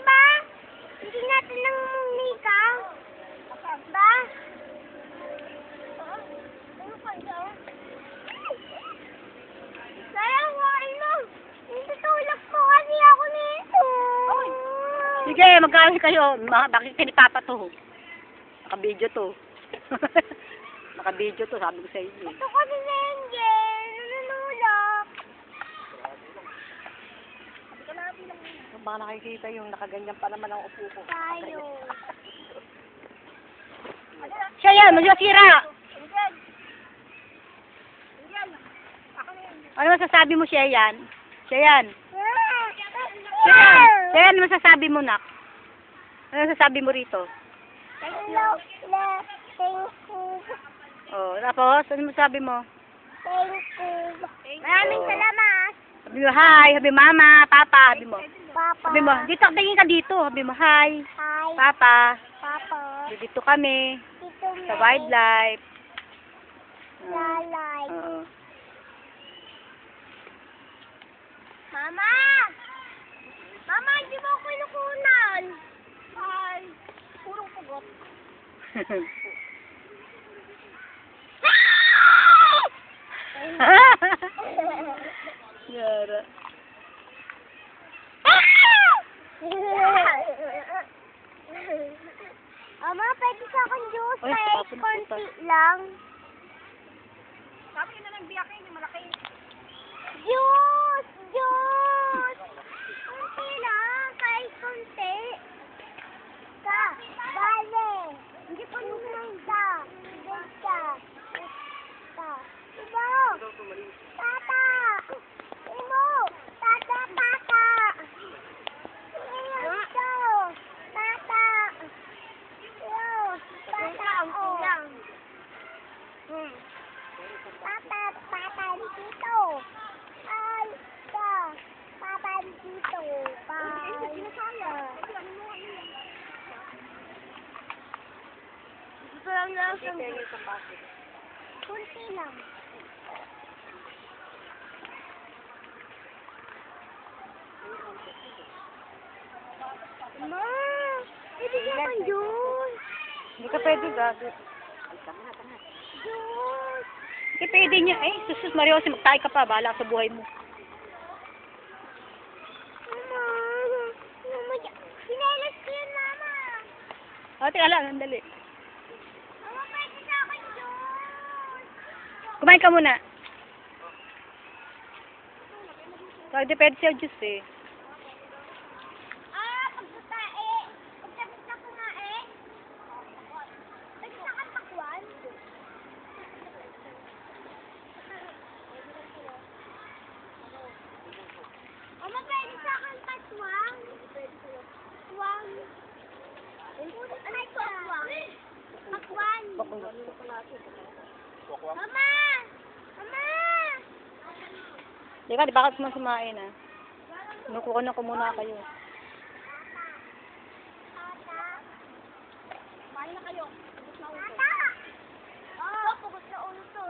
ba? Hindi natin nang mumika. Ba? Ano pa daw? Sayang, wain mo. Tutulog po kasi ako nito. Sige, magkano kayo? Bakit pinipapa to? Naka-video to. Naka-video to, sabi ko sa inyo. Ito kasi si Angel. Nanunulak. Baka nakikita yung nakaganyan pa naman ang upo ko. Tayo. Siya yan, magsasira! Ano masasabi mo siya yan? Siya yan. Siya yan. Siya yan, ano masasabi mo, nak? Ano masasabi mo rito? Hello, thank you. Oh, tapos, ano masasabi mo? Thank you. Maraming salamat. Sabi mo, hi. Sabi mo, mama, papa. Sabi mo. Papa. Sabi mo, dito, tingin ka dito. Sabi mo, hi. Hi. Papa. Papa. Dito kami. Tito Sa May. wildlife. Lalay. Oo. Mama! Mama, hindi mo ako inukunan. Hi. Purong pugot. Yara. Mama, pwede sa akin juice. Ay, Kahit tapon na konti lang. Sabi na lang biyak yung malaki. Juice! Juice! Konti lang. Kahit konti. Ka. Bale. Hindi pa nung ka. Ka. Ka. Ibo. Tata. Ibo. Tata, tata. Ito. Tata. Yo. Tata. Oh. Papa, papa dito. Ay, ka. Papa dito. Bye. Gusto lang lang sa kunti lang. Ma, ibigay ko yun. Hindi ka pwede, gabi. Juice. Hindi pwede niya. Eh, susus Mario, kasi magtayo ka pa. Bahala ka sa buhay mo. Mama, mama, sinelas ko yun, mama. Teka lang, sandali. Mama, pwede sa akin juice. Kumain ka muna. Hindi pwede siya juice eh. Pagkatae. Pagkabit na kumae. Pwede sa akin takwan. Mama, pwede sa akin patwang. Twang. Ay, patwang. Patwan. Mama! Mama! Di ka, di ba kasi masumain ah. Kinukuha ko muna kayo. Tata. Kumain na kayo. Pugos na ulo. Tata! Oh, pugos na ulo to.